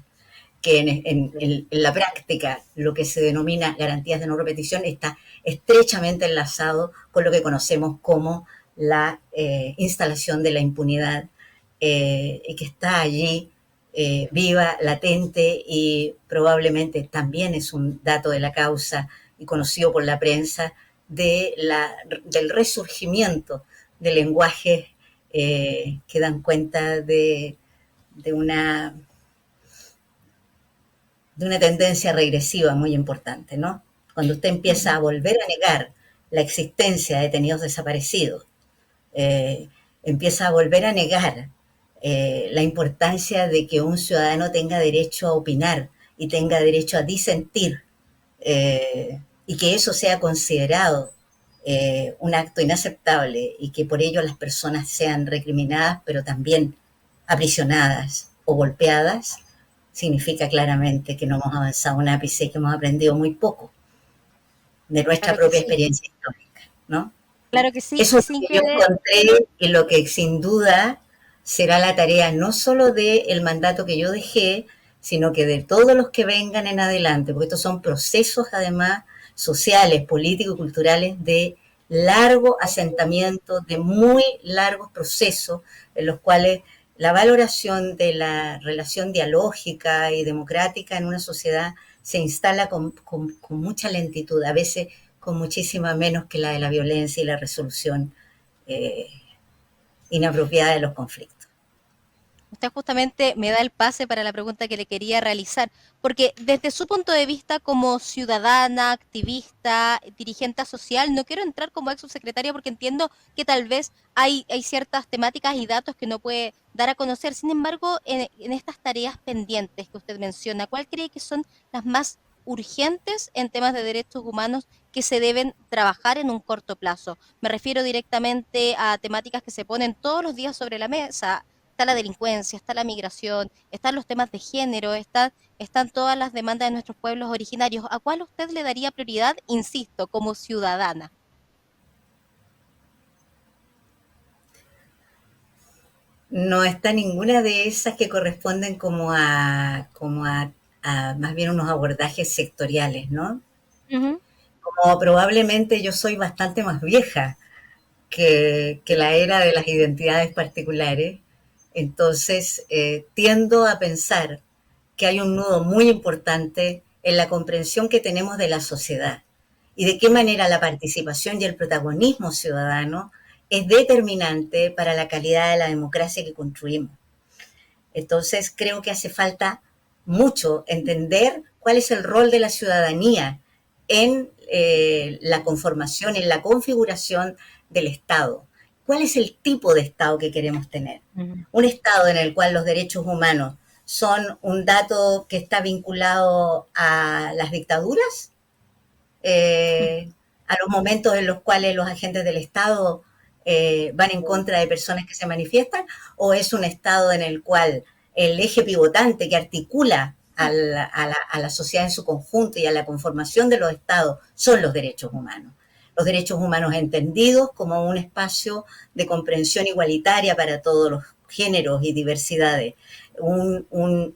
Que en la práctica lo que se denomina garantías de no repetición está estrechamente enlazado con lo que conocemos como la instalación de la impunidad y que está allí viva, latente y probablemente también es un dato de la causa y conocido por la prensa del resurgimiento de lenguajes que dan cuenta de una tendencia regresiva muy importante, ¿no? Cuando usted empieza a volver a negar la existencia de detenidos desaparecidos, empieza a volver a negar la importancia de que un ciudadano tenga derecho a opinar y tenga derecho a disentir, y que eso sea considerado un acto inaceptable y que por ello las personas sean recriminadas, pero también aprisionadas o golpeadas, significa claramente que no hemos avanzado un ápice y que hemos aprendido muy poco de nuestra propia experiencia histórica, ¿no? Claro que sí. Eso es lo que yo encontré y lo que sin duda será la tarea no solo del mandato que yo dejé, sino que de todos los que vengan en adelante, porque estos son procesos además sociales, políticos y culturales de largo asentamiento, de muy largos procesos en los cuales la valoración de la relación dialógica y democrática en una sociedad se instala con mucha lentitud, a veces con muchísima menos que la de la violencia y la resolución inapropiada de los conflictos. Usted justamente me da el pase para la pregunta que le quería realizar, porque desde su punto de vista como ciudadana, activista, dirigente social, no quiero entrar como ex subsecretaria porque entiendo que tal vez hay ciertas temáticas y datos que no puede dar a conocer. Sin embargo, en estas tareas pendientes que usted menciona, ¿cuál cree que son las más urgentes en temas de derechos humanos que se deben trabajar en un corto plazo? Me refiero directamente a temáticas que se ponen todos los días sobre la mesa. Está la delincuencia, está la migración, están los temas de género, están todas las demandas de nuestros pueblos originarios. ¿A cuál usted le daría prioridad, insisto, como ciudadana? No está ninguna de esas que corresponden como a más bien unos abordajes sectoriales, ¿no? Uh-huh. Como probablemente yo soy bastante más vieja que la era de las identidades particulares, entonces tiendo a pensar que hay un nudo muy importante en la comprensión que tenemos de la sociedad y de qué manera la participación y el protagonismo ciudadano es determinante para la calidad de la democracia que construimos. Entonces creo que hace falta mucho entender cuál es el rol de la ciudadanía en la conformación, en la configuración del Estado. ¿Cuál es el tipo de Estado que queremos tener? Un Estado en el cual los derechos humanos son un dato que está vinculado a las dictaduras, a los momentos en los cuales los agentes del Estado van en contra de personas que se manifiestan, o es un Estado en el cual el eje pivotante que articula a la sociedad en su conjunto y a la conformación de los Estados son los derechos humanos. Los derechos humanos entendidos como un espacio de comprensión igualitaria para todos los géneros y diversidades.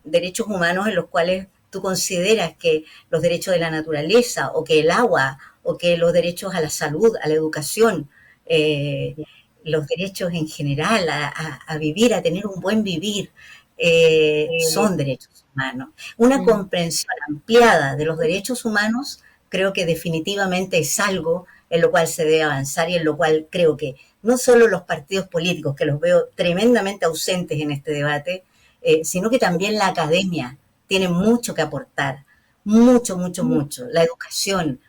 Derechos humanos en los cuales tú consideras que los derechos de la naturaleza o que el agua o que los derechos a la salud, a la educación, los derechos en general a vivir, a tener un buen vivir, son derechos humanos. Una comprensión ampliada de los derechos humanos creo que definitivamente es algo en lo cual se debe avanzar y en lo cual creo que no solo los partidos políticos, que los veo tremendamente ausentes en este debate, sino que también la academia tiene mucho que aportar, mucho, mucho, mucho. La educación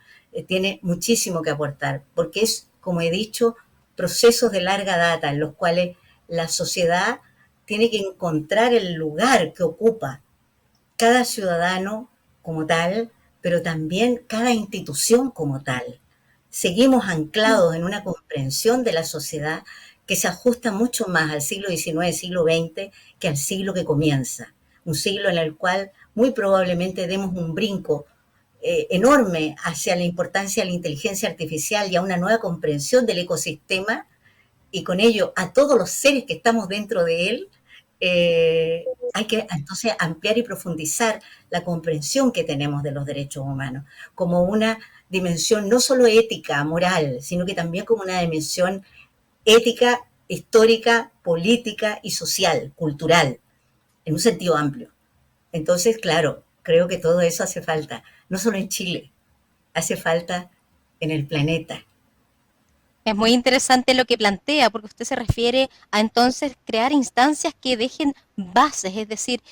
tiene muchísimo que aportar, porque es, como he dicho, procesos de larga data en los cuales la sociedad tiene que encontrar el lugar que ocupa cada ciudadano como tal, pero también cada institución como tal. Seguimos anclados en una comprensión de la sociedad que se ajusta mucho más al siglo XIX, siglo XX, que al siglo que comienza. Un siglo en el cual muy probablemente demos un brinco enorme hacia la importancia de la inteligencia artificial y a una nueva comprensión del ecosistema y con ello a todos los seres que estamos dentro de él. Hay que entonces ampliar y profundizar la comprensión que tenemos de los derechos humanos como una dimensión no solo ética, moral, sino que también como una dimensión ética, histórica, política y social, cultural, en un sentido amplio. Entonces, claro, creo que todo eso hace falta, no solo en Chile, hace falta en el planeta. Es muy interesante lo que plantea, porque usted se refiere a entonces crear instancias que dejen bases, es decir,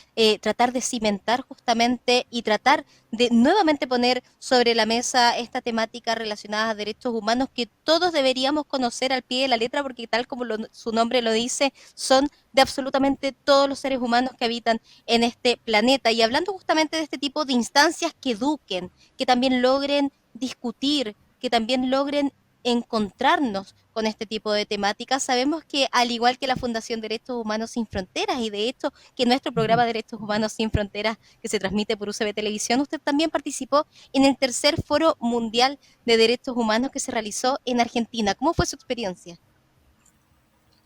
tratar de cimentar justamente y tratar de nuevamente poner sobre la mesa esta temática relacionada a derechos humanos que todos deberíamos conocer al pie de la letra, porque tal como su nombre lo dice, son de absolutamente todos los seres humanos que habitan en este planeta. Y hablando justamente de este tipo de instancias que eduquen, que también logren discutir, que también logren encontrarnos con este tipo de temáticas. Sabemos que al igual que la Fundación Derechos Humanos Sin Fronteras y de hecho que nuestro programa Derechos Humanos Sin Fronteras que se transmite por UCB Televisión, usted también participó en el tercer Foro Mundial de Derechos Humanos que se realizó en Argentina. ¿Cómo fue su experiencia?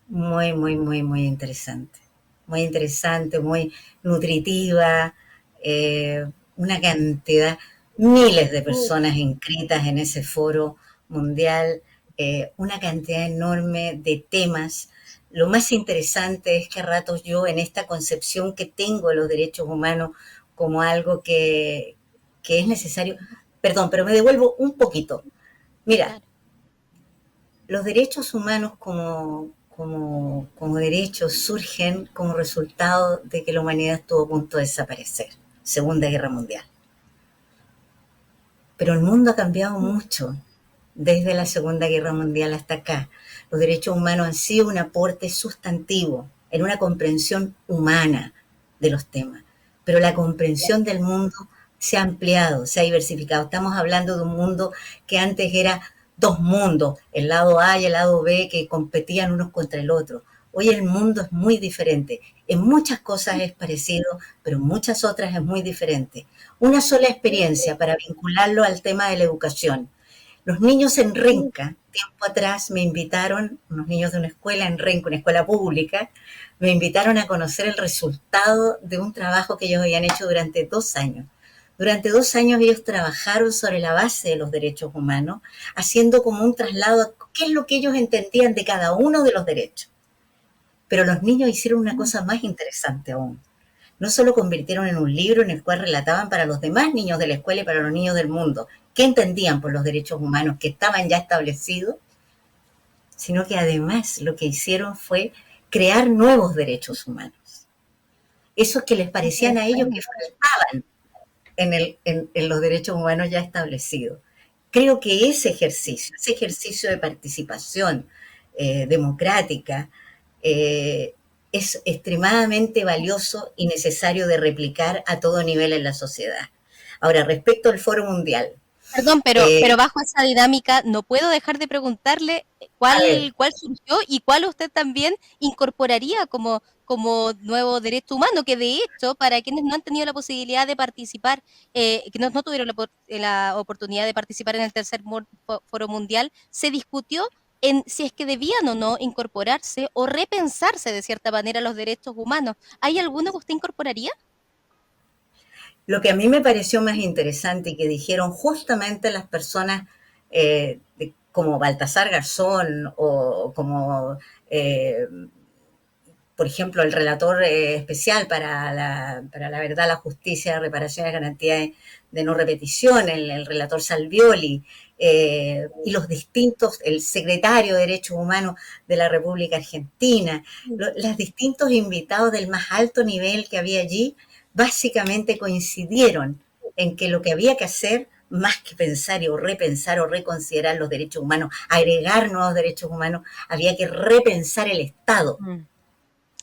Muy, muy, muy, muy interesante, muy nutritiva, una cantidad, miles de personas inscritas en ese foro mundial, una cantidad enorme de temas. Lo más interesante es que a ratos yo en esta concepción que tengo de los derechos humanos como algo que es necesario, perdón, pero me devuelvo un poquito. Mira, los derechos humanos como derechos surgen como resultado de que la humanidad estuvo a punto de desaparecer, Segunda Guerra Mundial. Pero el mundo ha cambiado mucho desde la Segunda Guerra Mundial hasta acá. Los derechos humanos han sido un aporte sustantivo en una comprensión humana de los temas, pero la comprensión del mundo se ha ampliado, se ha diversificado. Estamos hablando de un mundo que antes era dos mundos, el lado A y el lado B, que competían unos contra el otro. Hoy el mundo es muy diferente. En muchas cosas es parecido, pero en muchas otras es muy diferente. Una sola experiencia para vincularlo al tema de la educación. Los niños en Renca, tiempo atrás me invitaron, unos niños de una escuela en Renca, una escuela pública, me invitaron a conocer el resultado de un trabajo que ellos habían hecho durante 2 años. Durante 2 años ellos trabajaron sobre la base de los derechos humanos, haciendo como un traslado a qué es lo que ellos entendían de cada uno de los derechos. Pero los niños hicieron una cosa más interesante aún. No solo convirtieron en un libro en el cual relataban para los demás niños de la escuela y para los niños del mundo qué entendían por los derechos humanos que estaban ya establecidos, sino que además lo que hicieron fue crear nuevos derechos humanos. Esos que les parecían a ellos que faltaban en los derechos humanos ya establecidos. Creo que ese ejercicio de participación democrática, es extremadamente valioso y necesario de replicar a todo nivel en la sociedad. Ahora, respecto al Foro Mundial. Perdón, pero bajo esa dinámica no puedo dejar de preguntarle cuál surgió y cuál usted también incorporaría como nuevo derecho humano, que de hecho, para quienes no han tenido la posibilidad de participar, que no tuvieron la oportunidad de participar en el tercer Foro Mundial, se discutió en si es que debían o no incorporarse o repensarse de cierta manera los derechos humanos. ¿Hay alguno que usted incorporaría? Lo que a mí me pareció más interesante y que dijeron justamente las personas como Baltasar Garzón o como por ejemplo, el relator especial para la verdad, la justicia, reparación y garantía de no repetición, el relator Salvioli, y los distintos, el secretario de Derechos Humanos de la República Argentina, los distintos invitados del más alto nivel que había allí, básicamente coincidieron en que lo que había que hacer, más que pensar o repensar o reconsiderar los derechos humanos, agregar nuevos derechos humanos, había que repensar el Estado.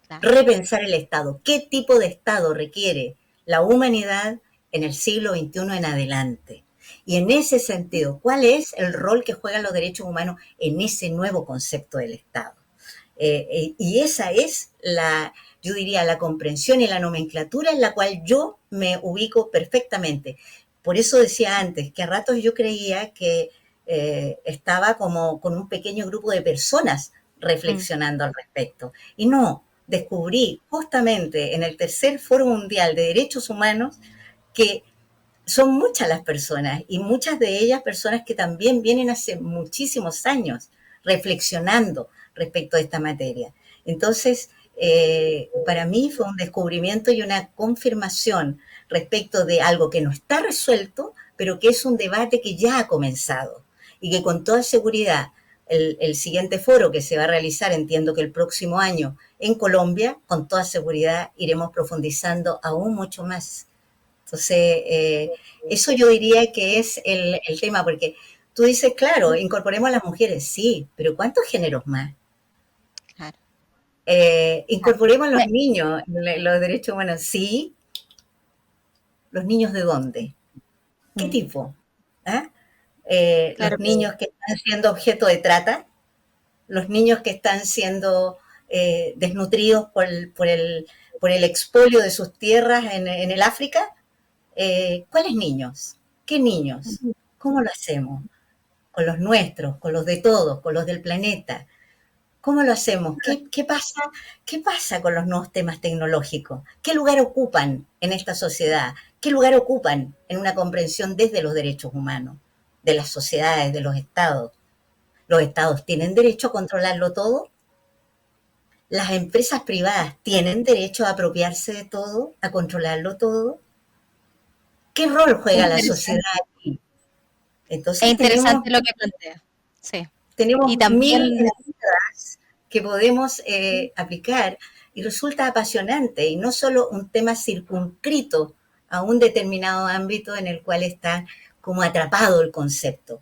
Claro. Repensar el Estado. ¿Qué tipo de Estado requiere la humanidad en el siglo XXI en adelante? Y en ese sentido, ¿cuál es el rol que juegan los derechos humanos en ese nuevo concepto del Estado? Y esa es yo diría, la comprensión y la nomenclatura en la cual yo me ubico perfectamente. Por eso decía antes que a ratos yo creía que estaba como con un pequeño grupo de personas reflexionando al respecto. Y no, descubrí justamente en el tercer Foro Mundial de Derechos Humanos que son muchas las personas y muchas de ellas personas que también vienen hace muchísimos años reflexionando respecto a esta materia. Entonces, para mí fue un descubrimiento y una confirmación respecto de algo que no está resuelto, pero que es un debate que ya ha comenzado y que con toda seguridad el siguiente foro que se va a realizar, entiendo que el próximo año en Colombia, con toda seguridad iremos profundizando aún mucho más. Entonces, eso yo diría que es el tema, porque tú dices, claro, incorporemos a las mujeres, sí, pero ¿cuántos géneros más? Claro. Incorporemos a los niños, los derechos humanos, sí. ¿Los niños de dónde? ¿Qué tipo? ¿Ah? Claro Los niños que están siendo objeto de trata, los niños que están siendo desnutridos por el expolio de sus tierras en el África. ¿Cuáles niños? ¿Qué niños? ¿Cómo lo hacemos? Con los nuestros, con los de todos, con los del planeta. ¿Cómo lo hacemos? ¿Qué pasa con los nuevos temas tecnológicos? ¿Qué lugar ocupan en esta sociedad? ¿Qué lugar ocupan en una comprensión desde los derechos humanos, de las sociedades, de los estados? ¿Los estados tienen derecho a controlarlo todo? ¿Las empresas privadas tienen derecho a apropiarse de todo, a controlarlo todo? ¿Qué rol juega la sociedad aquí? Es Entonces interesante lo que plantea. Sí. tenemos Y también, mil medidas que podemos aplicar y resulta apasionante y no solo un tema circunscrito a un determinado ámbito en el cual está como atrapado el concepto.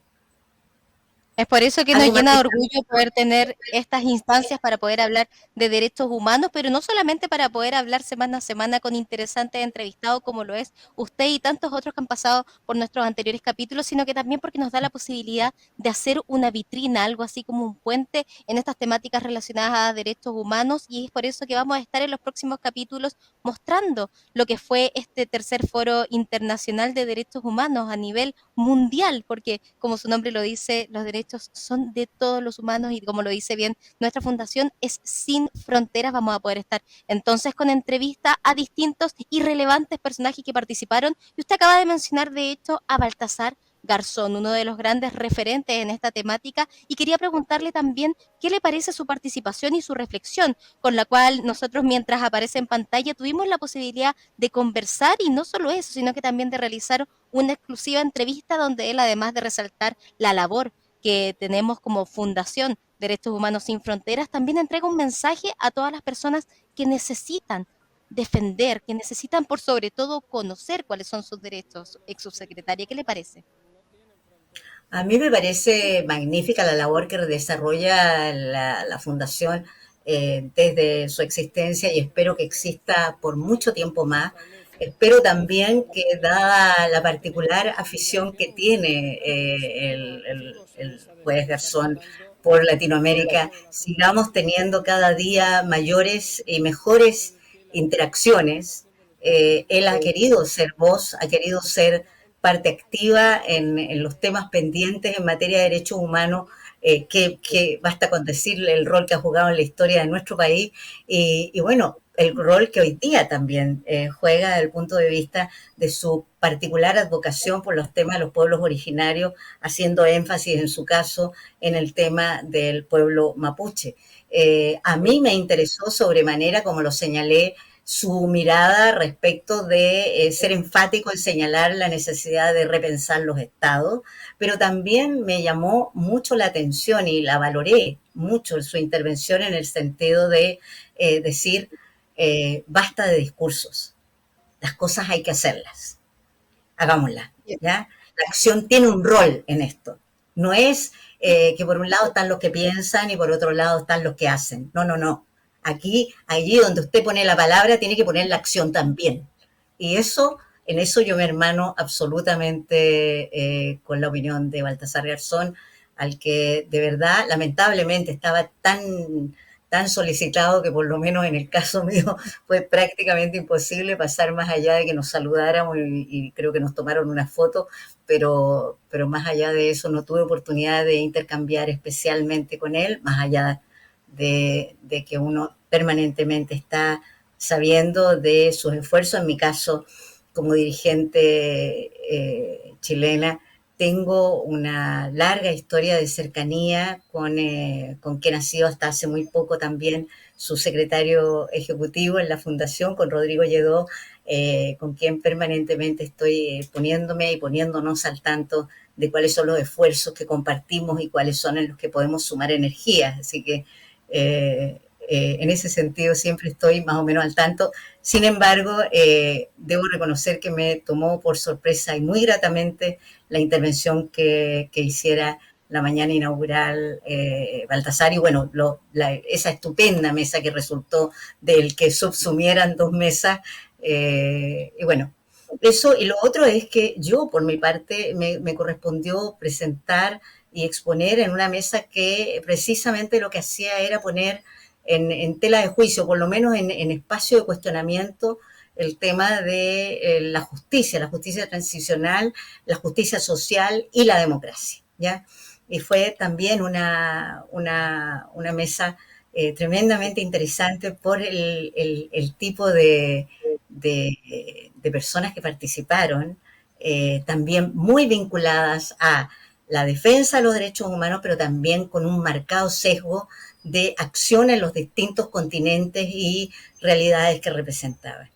es por eso que nos Algo más llena que de orgullo poder tener estas instancias para poder hablar de derechos humanos, pero no solamente para poder hablar semana a semana con interesantes entrevistados como lo es usted y tantos otros que han pasado por nuestros anteriores capítulos, sino que también porque nos da la posibilidad de hacer una vitrina, algo así como un puente en estas temáticas relacionadas a derechos humanos, y es por eso que vamos a estar en los próximos capítulos mostrando lo que fue este tercer foro internacional de derechos humanos a nivel mundial, porque como su nombre lo dice, los derechos son de todos los humanos y como lo dice bien nuestra fundación, es sin fronteras. Vamos a poder estar entonces con entrevistas a distintos y relevantes personajes que participaron, y usted acaba de mencionar de hecho a Baltasar Garzón, uno de los grandes referentes en esta temática, y quería preguntarle también qué le parece su participación y su reflexión, con la cual nosotros mientras aparece en pantalla tuvimos la posibilidad de conversar, y no solo eso, sino que también de realizar una exclusiva entrevista donde él, además de resaltar la labor que tenemos como Fundación Derechos Humanos Sin Fronteras, también entrega un mensaje a todas las personas que necesitan defender, que necesitan por sobre todo conocer cuáles son sus derechos. Ex subsecretaria, ¿qué le parece? A mí me parece magnífica la labor que desarrolla la Fundación desde su existencia y espero que exista por mucho tiempo más. Espero también que, dada la particular afición que tiene el juez Garzón por Latinoamérica, sigamos teniendo cada día mayores y mejores interacciones. Él ha querido ser voz, ha querido ser parte activa en los temas pendientes en materia de derechos humanos, que basta con decirle el rol que ha jugado en la historia de nuestro país. Y bueno, el rol que hoy día también juega desde el punto de vista de su particular advocación por los temas de los pueblos originarios, haciendo énfasis en su caso en el tema del pueblo mapuche. A mí me interesó sobremanera, como lo señalé, su mirada respecto de ser enfático en señalar la necesidad de repensar los estados, pero también me llamó mucho la atención y la valoré mucho su intervención en el sentido de decir, basta de discursos, las cosas hay que hacerlas, hagámoslas, ¿ya? La acción tiene un rol en esto, no es que por un lado están los que piensan y por otro lado están los que hacen, no. Aquí, allí donde usted pone la palabra, tiene que poner la acción también. Y eso, en eso yo me hermano absolutamente con la opinión de Baltasar Garzón, al que de verdad, lamentablemente, estaba tan solicitado que por lo menos en el caso mío fue prácticamente imposible pasar más allá de que nos saludáramos y creo que nos tomaron una foto, pero más allá de eso no tuve oportunidad de intercambiar especialmente con él, más allá de que uno permanentemente está sabiendo de sus esfuerzos. En mi caso, como dirigente chilena, tengo una larga historia de cercanía con quien ha sido hasta hace muy poco también su secretario ejecutivo en la fundación, con Rodrigo Lledó, con quien permanentemente estoy poniéndome y poniéndonos al tanto de cuáles son los esfuerzos que compartimos y cuáles son en los que podemos sumar energías. Así que en ese sentido siempre estoy más o menos al tanto. Sin embargo, debo reconocer que me tomó por sorpresa y muy gratamente la intervención que hiciera la mañana inaugural Baltasar, y bueno, esa estupenda mesa que resultó del que subsumieran 2 mesas, y bueno, eso. Y lo otro es que yo, por mi parte, me correspondió presentar y exponer en una mesa que precisamente lo que hacía era poner en tela de juicio, por lo menos en espacio de cuestionamiento, el tema de la justicia transicional, la justicia social y la democracia, ¿ya? Y fue también una mesa tremendamente interesante por el tipo de personas que participaron, también muy vinculadas a la defensa de los derechos humanos, pero también con un marcado sesgo de acción en los distintos continentes y realidades que representaban.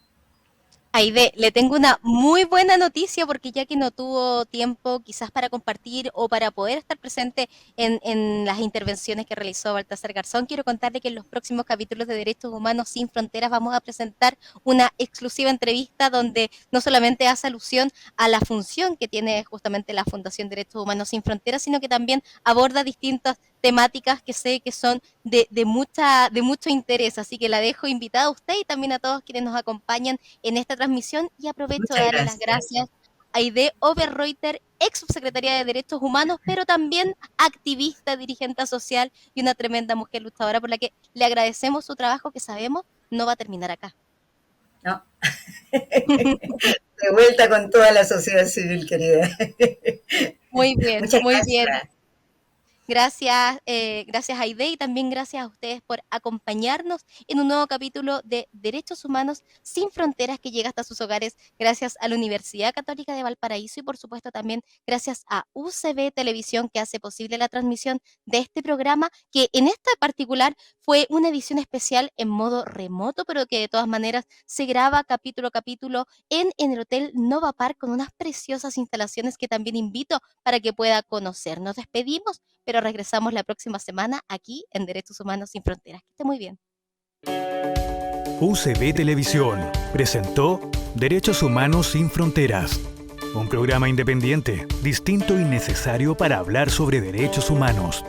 Aide, le tengo una muy buena noticia porque ya que no tuvo tiempo quizás para compartir o para poder estar presente en las intervenciones que realizó Baltasar Garzón, quiero contarle que en los próximos capítulos de Derechos Humanos Sin Fronteras vamos a presentar una exclusiva entrevista donde no solamente hace alusión a la función que tiene justamente la Fundación Derechos Humanos Sin Fronteras, sino que también aborda distintas temáticas que sé que son de mucho interés, así que la dejo invitada a usted y también a todos quienes nos acompañan en esta transmisión, y aprovecho de darle las gracias a Aide Oberreuter, ex subsecretaria de Derechos Humanos, pero también activista, dirigente social y una tremenda mujer luchadora, por la que le agradecemos su trabajo, que sabemos no va a terminar acá. No. De vuelta con toda la sociedad civil, querida. Muy bien, Muchas muy gracias. bien. Gracias, gracias Aide, y también gracias a ustedes por acompañarnos en un nuevo capítulo de Derechos Humanos Sin Fronteras, que llega hasta sus hogares gracias a la Universidad Católica de Valparaíso y por supuesto también gracias a UCB Televisión, que hace posible la transmisión de este programa, que en esta particular fue una edición especial en modo remoto, pero que de todas maneras se graba capítulo a capítulo en el Hotel Nova Park, con unas preciosas instalaciones que también invito para que pueda conocer. Nos despedimos, pero regresamos la próxima semana aquí en Derechos Humanos Sin Fronteras. Que esté muy bien. UCB Televisión presentó Derechos Humanos Sin Fronteras, un programa independiente, distinto y necesario para hablar sobre derechos humanos.